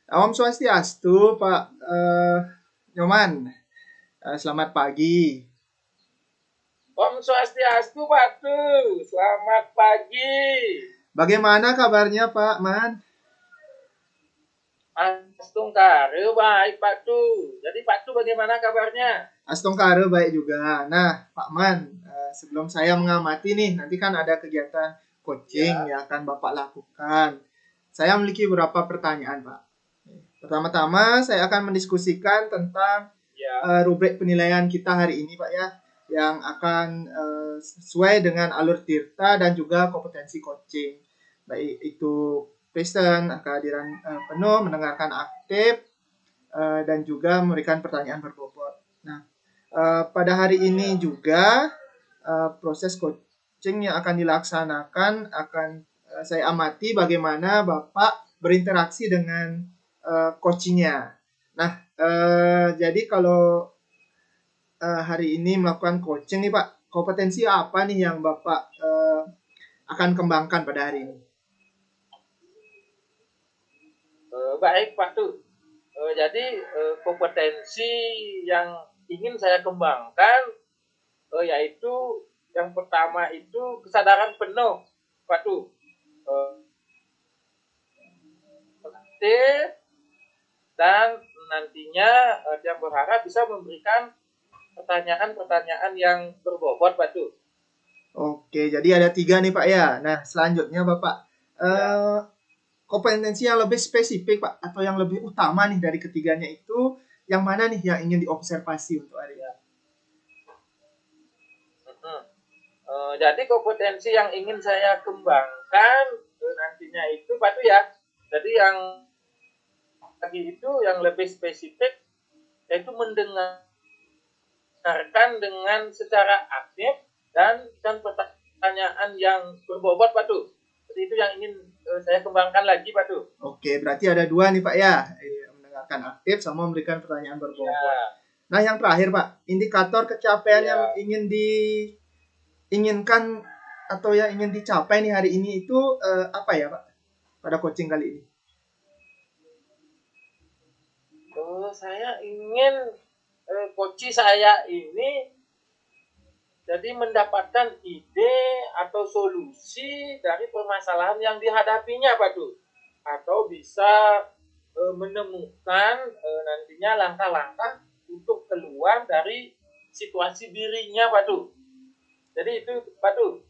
Om Swastiastu, Pak Nyoman. Selamat pagi. Om Swastiastu, Pak Tu. Selamat pagi. Bagaimana kabarnya, Pak Man? Astung kare baik, Pak Tu. Jadi Pak Tu bagaimana kabarnya? Astongkare baik juga. Nah, Pak Man, sebelum saya mengamati nih, nanti kan ada kegiatan coaching yang akan Bapak lakukan. Saya memiliki beberapa pertanyaan, Pak. Pertama-tama, saya akan mendiskusikan tentang rubrik penilaian kita hari ini, Pak ya, yang akan sesuai dengan alur tirta dan juga kompetensi coaching. Baik itu present, kehadiran penuh, mendengarkan aktif, dan juga memberikan pertanyaan berbobot. Nah, pada hari ini juga proses coaching yang akan dilaksanakan akan saya amati bagaimana Bapak berinteraksi dengan coachingnya. Nah, jadi kalau hari ini melakukan coaching nih Pak, kompetensi apa nih yang Bapak akan kembangkan pada hari ini? Baik, Pak Tu. Jadi kompetensi yang ingin saya kembangkan yaitu yang pertama itu kesadaran penuh, Pak Tu. Aktif dan nantinya dia berharap bisa memberikan pertanyaan-pertanyaan yang berbobot, Pak Tu. Oke, jadi ada 3 nih Pak ya. Nah, selanjutnya Bapak, kompetensi yang lebih spesifik Pak, atau yang lebih utama nih dari ketiganya itu, yang mana nih yang ingin diobservasi untuk hari ini? Jadi kompetensi yang ingin saya kembangkan nantinya itu Pak Tu ya. Jadi yang lagi itu yang lebih spesifik yaitu mendengarkan dengan secara aktif dan pertanyaan yang berbobot Pak Tu. Jadi itu yang ingin saya kembangkan lagi Pak Tu. Oke, berarti ada 2 nih Pak ya, mendengarkan aktif sama memberikan pertanyaan berbobot. Ya. Nah, yang terakhir Pak, indikator capaian yang ingin diinginkan atau yang ingin dicapai nih hari ini itu apa ya Pak pada coaching kali ini? Saya ingin coach saya ini jadi mendapatkan ide atau solusi dari permasalahan yang dihadapinya Pak Tu. Atau bisa menemukan nantinya langkah-langkah untuk keluar dari situasi dirinya Pak Tu. Jadi itu Pak Tu.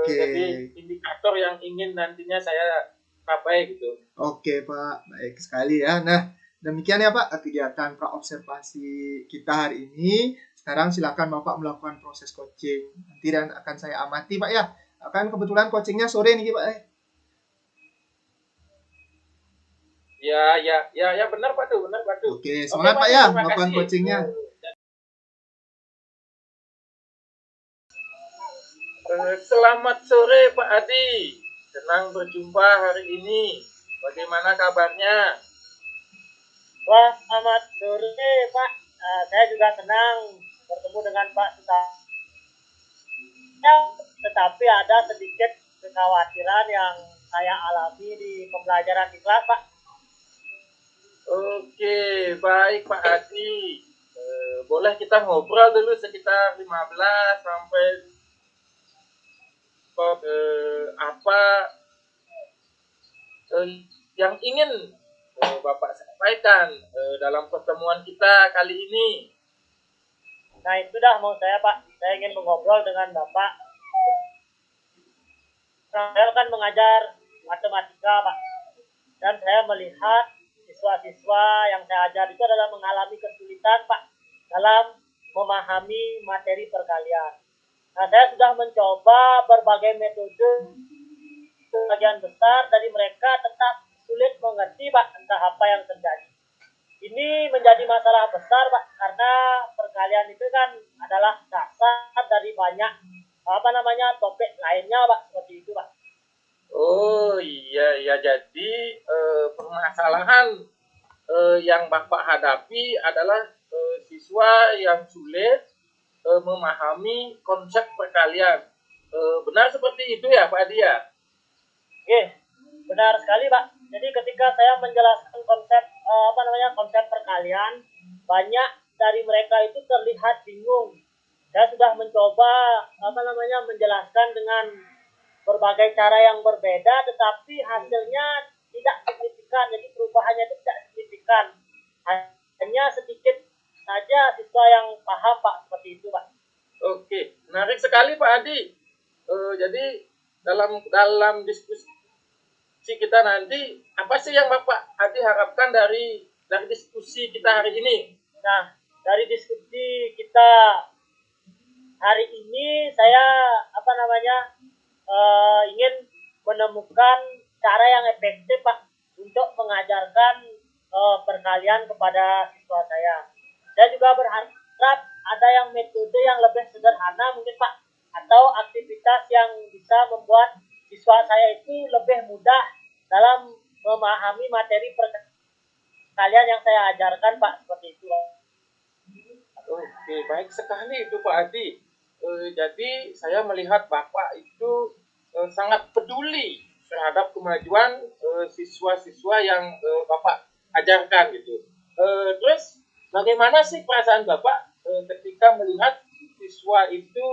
Jadi indikator yang ingin nantinya saya capai gitu. Oke Pak, baik sekali ya. Nah, demikian ya Pak kegiatan praobservasi kita hari ini. Sekarang silakan Bapak melakukan proses coaching. Nanti dan akan saya amati Pak ya. Akan kebetulan coachingnya sore nih Pak. Ya benar Pak Tu, benar Pak Tu. Oke, semangat Pak ya melakukan coachingnya. Selamat sore Pak Adi. Senang berjumpa hari ini. Bagaimana kabarnya? Wah, selamat sore Pak. Saya juga senang bertemu dengan Pak Suta. Tetapi ada sedikit kekhawatiran yang saya alami di pembelajaran di kelas Pak. Oke, baik Pak Adi. Boleh kita ngobrol dulu sekitar 15 sampai apa yang ingin Bapak sampaikan dalam pertemuan kita kali ini. Nah, itu dah mau saya Pak. Saya ingin mengobrol dengan Bapak. Saya kan mengajar matematika Pak. Dan saya melihat siswa-siswa yang saya ajar itu adalah mengalami kesulitan Pak dalam memahami materi perkalian. Nah, saya sudah mencoba berbagai metode, sebagian besar dari mereka tetap sulit mengerti Pak entah apa yang terjadi. Ini menjadi masalah besar Pak karena perkalian itu kan adalah dasar dari banyak topik lainnya Pak, seperti itu Pak. Oh iya, jadi permasalahan yang Bapak hadapi adalah siswa yang sulit memahami konsep perkalian. Benar seperti itu ya Pak Adi ya? Benar sekali Pak. Jadi ketika saya menjelaskan konsep konsep perkalian, banyak dari mereka itu terlihat bingung. Saya sudah mencoba menjelaskan dengan berbagai cara yang berbeda, tetapi hasilnya tidak signifikan. Jadi perubahannya itu tidak signifikan. Hanya sedikit saja siswa yang paham, Pak, seperti itu, Pak. Oke, menarik sekali Pak Adi. Jadi dalam diskusi kita nanti, apa sih yang Bapak Adi harapkan dari diskusi kita hari ini? Nah, dari diskusi kita hari ini saya ingin menemukan cara yang efektif, Pak, untuk mengajarkan perkalian kepada siswa saya. Saya juga berharap ada yang metode yang lebih sederhana mungkin, Pak, atau aktivitas yang bisa membuat siswa saya itu lebih mudah dalam memahami materi perkalian yang saya ajarkan, Pak, seperti itu. Oke, baik sekali itu Pak Adi. Jadi saya melihat Bapak itu sangat peduli terhadap kemajuan siswa-siswa yang Bapak ajarkan gitu. Terus bagaimana sih perasaan Bapak ketika melihat siswa itu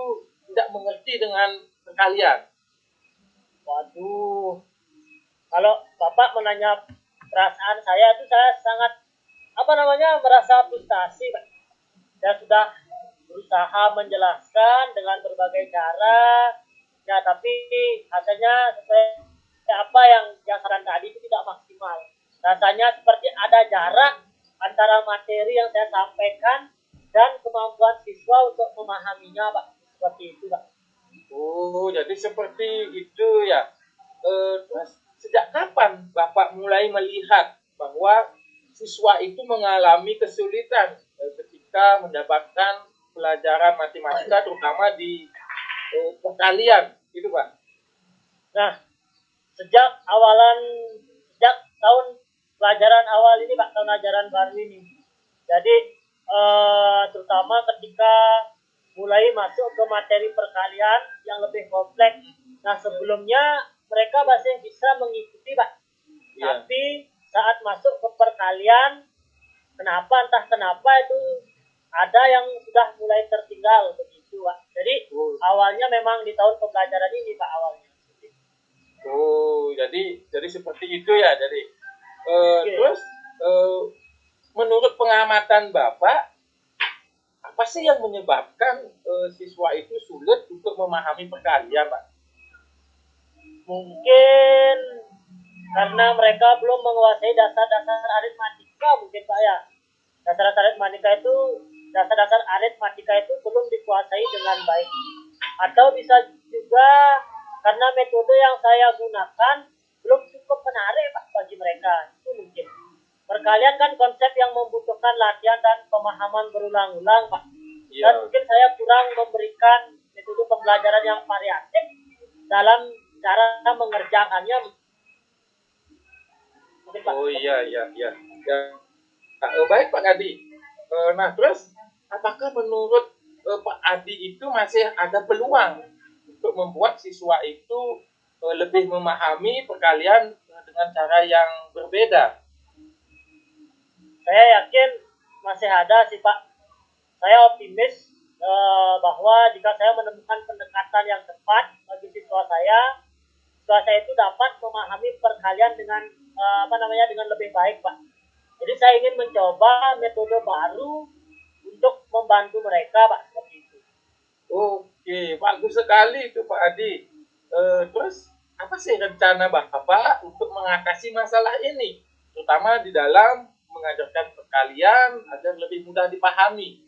tidak mengerti dengan perkalian? Waduh, kalau Bapak menanya perasaan saya itu, saya sangat merasa frustasi, Pak. Saya sudah berusaha menjelaskan dengan berbagai cara, ya, tapi hasilnya sesuai apa yang saran tadi itu tidak maksimal. Rasanya seperti ada jarak antara materi yang saya sampaikan dan kemampuan siswa untuk memahaminya, Pak. Seperti itu, Pak. Oh, jadi seperti itu ya. Terus sejak kapan Bapak mulai melihat bahwa siswa itu mengalami kesulitan ketika mendapatkan pelajaran matematika, terutama di perkalian, gitu Pak? Nah, sejak tahun pelajaran awal ini, Pak, tahun ajaran baru ini. Jadi terutama ketika mulai masuk ke materi perkalian yang lebih kompleks. Nah, sebelumnya mereka masih bisa mengikuti, Pak. Iya. Tapi saat masuk ke perkalian, entah kenapa itu ada yang sudah mulai tertinggal begitu, Pak. Jadi awalnya memang di tahun pembelajaran ini, Pak, awalnya. Oh, jadi seperti itu ya. Jadi terus menurut pengamatan Bapak, apa sih yang menyebabkan siswa itu sulit untuk memahami perkalian, Pak? Mungkin karena mereka belum menguasai dasar-dasar aritmatika, mungkin, Pak, ya. Dasar-dasar aritmatika itu belum dikuasai dengan baik. Atau bisa juga karena metode yang saya gunakan belum cukup menarik, Pak, bagi mereka. Itu mungkin. Perkalian kan konsep yang membutuhkan latihan dan pemahaman berulang-ulang, Pak. Iya. Dan mungkin saya kurang memberikan metode pembelajaran yang variatif dalam cara mengerjakannya. Mungkin, Pak. Oh iya. Baik Pak Adi. Nah terus apakah menurut Pak Adi itu masih ada peluang untuk membuat siswa itu lebih memahami perkalian dengan cara yang berbeda? Saya yakin masih ada sih, Pak. Saya optimis bahwa jika saya menemukan pendekatan yang tepat bagi siswa saya itu dapat memahami perkalian dengan dengan lebih baik, Pak. Jadi saya ingin mencoba metode baru untuk membantu mereka, Pak, seperti itu. Oke, bagus sekali itu Pak Adi. Terus apa sih rencana Bapak untuk mengatasi masalah ini, terutama di dalam mengajarkan perkalian agar lebih mudah dipahami?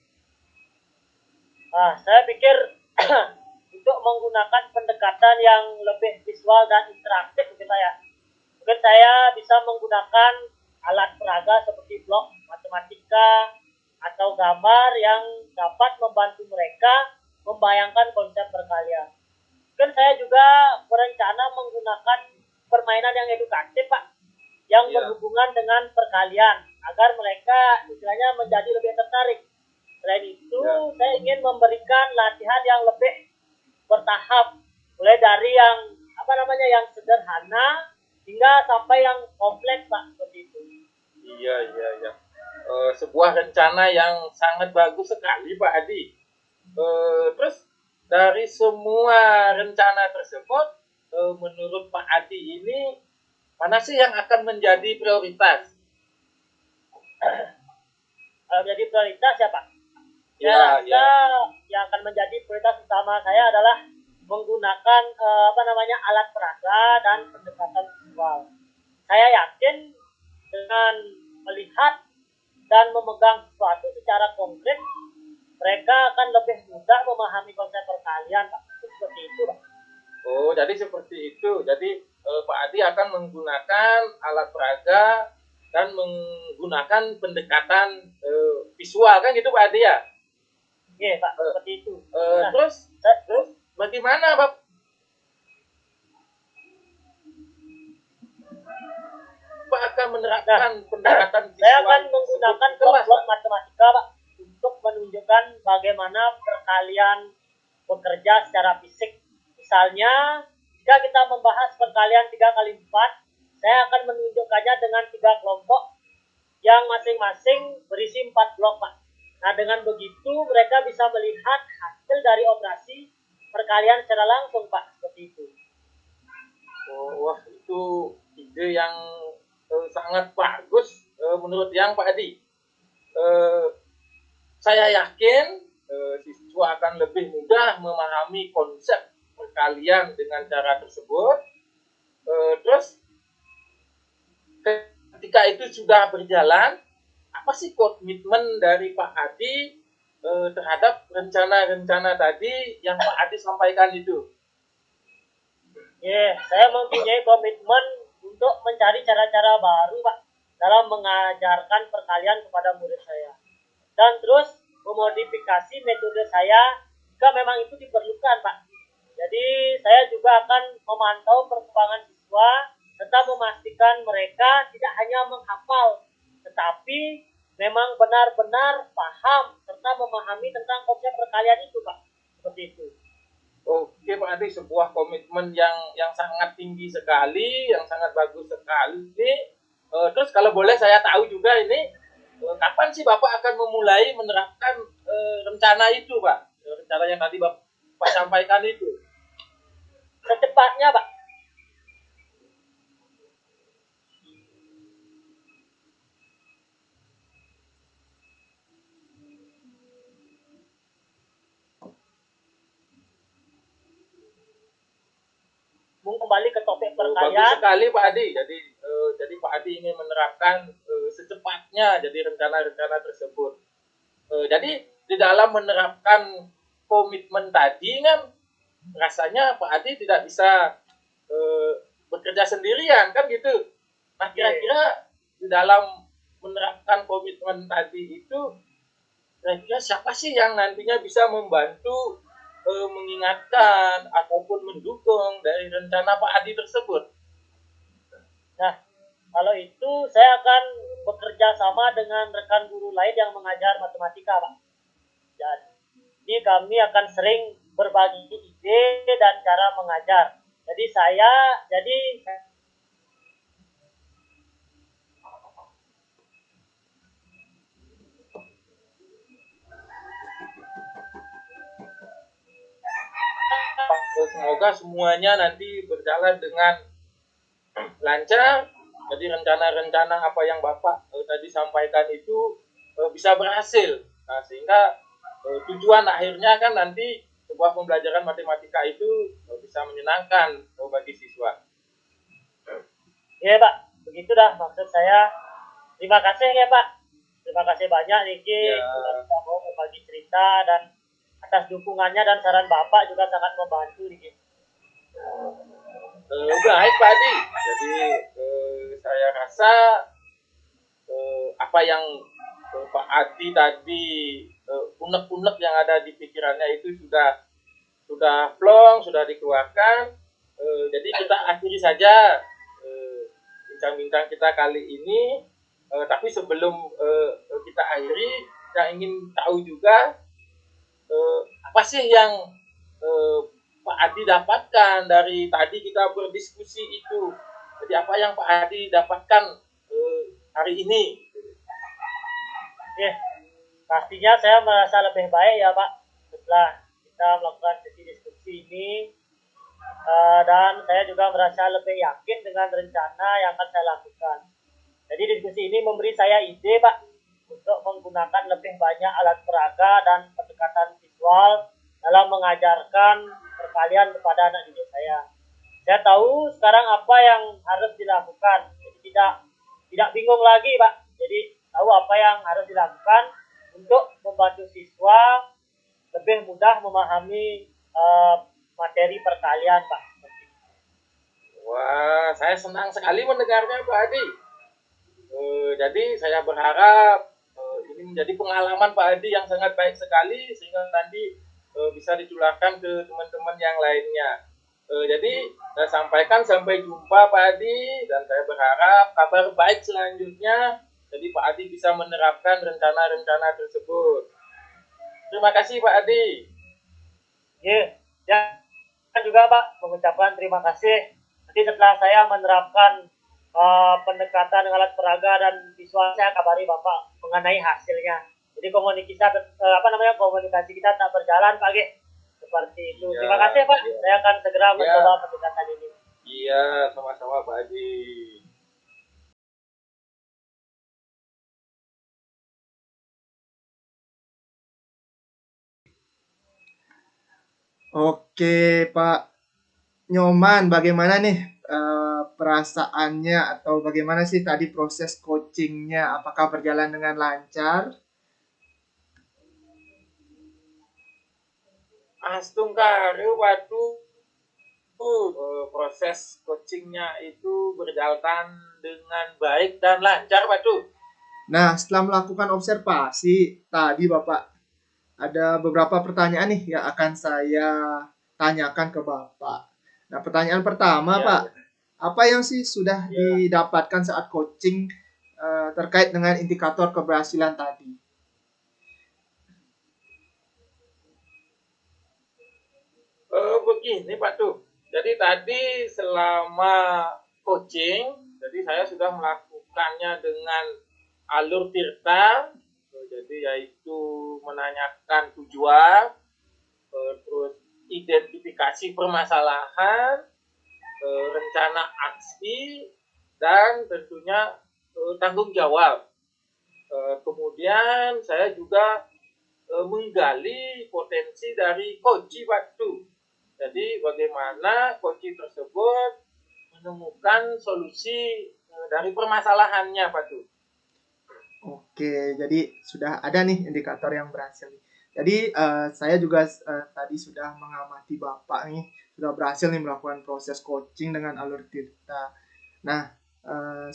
Nah, saya pikir untuk menggunakan pendekatan yang lebih visual dan interaktif, mungkin saya bisa menggunakan alat peraga seperti blok matematika atau gambar yang dapat membantu mereka membayangkan konsep perkalian. Mungkin saya juga berencana menggunakan permainan yang edukatif, Pak, yang berhubungan dengan perkalian agar mereka istilahnya menjadi lebih tertarik. Selain itu, saya ingin memberikan latihan yang lebih bertahap, mulai dari yang yang sederhana hingga sampai yang kompleks, Pak, seperti itu. Iya, iya, iya. Sebuah rencana yang sangat bagus sekali, Pak Adi. Terus dari semua rencana tersebut, menurut Pak Adi ini mana sih yang akan menjadi prioritas? Menjadi prioritas ya Pak. Saya Ya, rasa ya. yang akan menjadi prioritas utama saya adalah menggunakan alat peraga dan pendekatan visual. Saya yakin dengan melihat dan memegang sesuatu secara konkret, mereka akan lebih mudah memahami konsep perkalian, Pak. Itu seperti itu, Pak. Oh, jadi seperti itu. Jadi Pak Adi akan menggunakan alat peraga dan menggunakan pendekatan visual kan gitu Pak Adi ya? Iya, Pak, seperti itu. Terus bagaimana Bapak akan menerapkan pendekatan visual? Saya akan menggunakan blok matematika, Pak, untuk menunjukkan bagaimana perkalian bekerja secara fisik. Misalnya, jika kita membahas perkalian 3 kali 4, saya akan menunjukkannya dengan 3 kelompok yang masing-masing berisi 4 blok, Pak. Nah, dengan begitu mereka bisa melihat hasil dari operasi perkalian secara langsung, Pak. Seperti itu. Oh, wah, itu ide yang sangat bagus menurut yang Pak Adi. Saya yakin siswa akan lebih mudah memahami konsep perkalian dengan cara tersebut. Terus ketika itu sudah berjalan, apa sih komitmen dari Pak Adi terhadap rencana-rencana tadi yang Pak Adi sampaikan itu? Saya mempunyai komitmen untuk mencari cara-cara baru, Pak, dalam mengajarkan perkalian kepada murid saya. Dan terus memodifikasi metode saya jika memang itu diperlukan, Pak. Jadi saya juga akan memantau perkembangan siswa serta memastikan mereka tidak hanya menghafal, tetapi memang benar-benar paham serta memahami tentang konsep perkalian itu, Pak. Seperti itu. Oke Pak Adi, sebuah komitmen yang sangat tinggi sekali, yang sangat bagus sekali. Terus kalau boleh saya tahu juga ini, kapan sih Bapak akan memulai menerapkan rencana itu Pak? Rencana yang tadi Bapak sampaikan itu. Secepatnya, Pak. Kembali ke topik perkalian. Bagus sekali Pak Adi. Jadi Pak Adi ingin menerapkan secepatnya jadi rencana-rencana tersebut. Jadi di dalam menerapkan komitmen tadi kan rasanya Pak Adi tidak bisa bekerja sendirian kan gitu. Nah kira-kira di dalam menerapkan komitmen tadi itu kira-kira siapa sih yang nantinya bisa membantu mengingatkan ataupun mendukung dari rencana Pak Adi tersebut? Nah, kalau itu saya akan bekerja sama dengan rekan guru lain yang mengajar matematika, Pak. Jadi kami akan sering berbagi ide dan cara mengajar. Jadi semoga semuanya nanti berjalan dengan lancar. Jadi rencana-rencana apa yang Bapak tadi sampaikan itu bisa berhasil. Nah, sehingga tujuan akhirnya kan nanti sebuah pembelajaran matematika itu bisa menyenangkan bagi siswa. Iya Pak, begitu dah maksud saya. Terima kasih ya Pak. Terima kasih banyak Niki sudah mau berbagi cerita dan atas dukungannya dan saran Bapak juga sangat membantu Niki. Baik Pak Adi. Jadi saya rasa apa yang Pak Adi tadi unek-unek yang ada di pikirannya itu sudah plong, sudah dikeluarkan. Jadi kita akhiri saja bincang-bincang kita kali ini. Tapi sebelum kita akhiri, saya ingin tahu juga apa sih yang Pak Adi dapatkan dari tadi kita berdiskusi itu. Jadi apa yang Pak Adi dapatkan hari ini. Oke, pastinya saya merasa lebih baik ya Pak setelah kita melakukan sesi diskusi ini. Dan saya juga merasa lebih yakin dengan rencana yang akan saya lakukan. Jadi diskusi ini memberi saya ide Pak untuk menggunakan lebih banyak alat peraga dan pendekatan visual dalam mengajarkan perkalian kepada anak didik saya. Saya tahu sekarang apa yang harus dilakukan. Jadi tidak bingung lagi Pak. Jadi tahu apa yang harus dilakukan untuk membantu siswa lebih mudah memahami materi perkalian Pak. Wah, saya senang sekali mendengarnya Pak Adi. Jadi saya berharap ini menjadi pengalaman Pak Adi yang sangat baik sekali sehingga nanti bisa ditularkan ke teman-teman yang lainnya. Jadi saya sampaikan sampai jumpa Pak Adi dan saya berharap kabar baik selanjutnya. Jadi Pak Adi bisa menerapkan rencana-rencana tersebut. Terima kasih Pak Adi. Ya, juga Pak mengucapkan terima kasih. Nanti setelah saya menerapkan pendekatan alat peraga dan visual, saya kabari Bapak mengenai hasilnya. Jadi komunikasi kita tak berjalan Pak Ge. Seperti itu. Ya, Terima kasih Pak. ya. Saya akan segera mencoba pendekatan ini. Iya, sama-sama Pak Adi. Oke, Pak Nyoman, bagaimana nih perasaannya atau bagaimana sih tadi proses coachingnya? Apakah berjalan dengan lancar? Astungkare waktu proses coachingnya itu berjalan dengan baik dan lancar Pak Tuh. Nah, setelah melakukan observasi, tadi Bapak ada beberapa pertanyaan nih yang akan saya tanyakan ke Bapak. Nah, pertanyaan pertama, Ya, Pak, apa yang sih sudah didapatkan saat coaching terkait dengan indikator keberhasilan tadi? Begini Pak Tuh. Jadi tadi selama coaching, jadi saya sudah melakukannya dengan alur Tirta. Jadi yaitu menanyakan tujuan, terus identifikasi permasalahan, rencana aksi, dan tentunya tanggung jawab. Kemudian saya juga menggali potensi dari coach waktu. Jadi bagaimana coach tersebut menemukan solusi dari permasalahannya Pak Tuh. Oke, jadi sudah ada nih indikator yang berhasil. Jadi saya juga tadi sudah mengamati Bapak nih, sudah berhasil nih melakukan proses coaching dengan alur Tirta. Nah,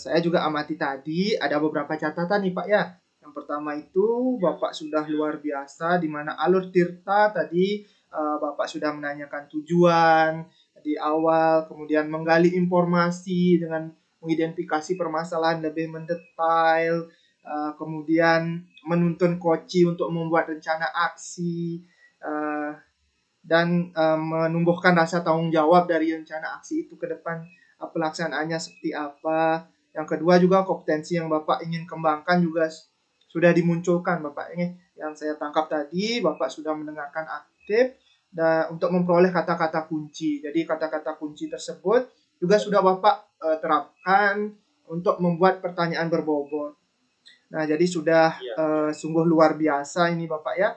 saya juga amati tadi ada beberapa catatan nih Pak ya. Yang pertama itu Bapak sudah luar biasa di mana alur Tirta tadi Bapak sudah menanyakan tujuan di awal, kemudian menggali informasi dengan mengidentifikasi permasalahan lebih mendetail, kemudian menuntun coach untuk membuat rencana aksi, dan menumbuhkan rasa tanggung jawab dari rencana aksi itu ke depan pelaksanaannya seperti apa. Yang kedua juga kompetensi yang Bapak ingin kembangkan juga sudah dimunculkan Bapak ini. Yang saya tangkap tadi Bapak sudah mendengarkan aktif dan untuk memperoleh kata-kata kunci. Jadi kata-kata kunci tersebut juga sudah Bapak terapkan untuk membuat pertanyaan berbobot. Nah, jadi sudah sungguh luar biasa ini Bapak ya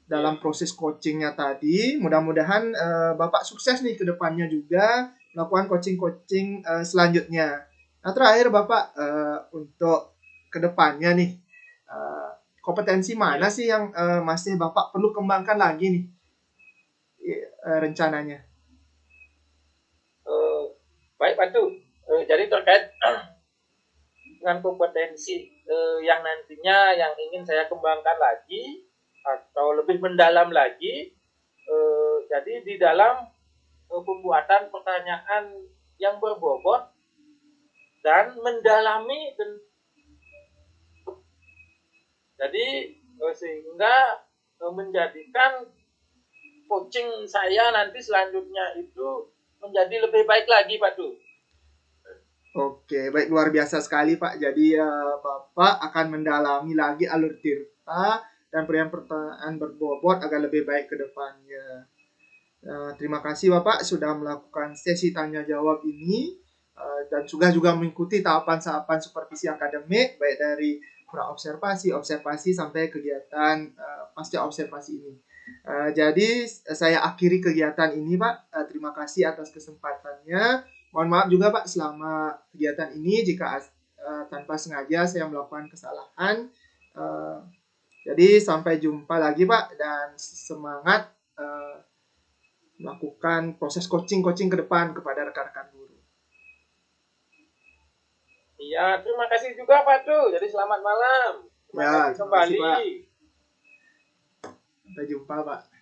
dalam proses coachingnya tadi. Mudah-mudahan Bapak sukses nih ke depannya juga melakukan coaching-coaching selanjutnya. Nah, terakhir Bapak untuk ke depannya nih kompetensi mana sih yang masih Bapak perlu kembangkan lagi nih rencananya? Baik Pak Tuh. Jadi terkait dengan kompetensi yang nantinya yang ingin saya kembangkan lagi atau lebih mendalam lagi, jadi di dalam pembuatan pertanyaan yang berbobot dan mendalami, jadi sehingga menjadikan coaching saya nanti selanjutnya itu menjadi lebih baik lagi Pak Tuh. Oke, baik, luar biasa sekali Pak. Jadi Bapak akan mendalami lagi alur Tirta dan pertanyaan berbobot agar lebih baik ke depannya. Terima kasih Bapak sudah melakukan sesi tanya jawab ini dan juga mengikuti tahapan-tahapan supervisi akademik baik dari praobservasi, observasi sampai kegiatan pasca observasi ini. Jadi saya akhiri kegiatan ini Pak. Terima kasih atas kesempatannya. Mohon maaf juga Pak selama kegiatan ini jika tanpa sengaja saya melakukan kesalahan. Jadi sampai jumpa lagi Pak dan semangat melakukan proses coaching ke depan kepada rekan-rekan guru. Iya, terima kasih juga Pak Du. Jadi selamat malam. Terima kasih kembali. Sampai jumpa Pak.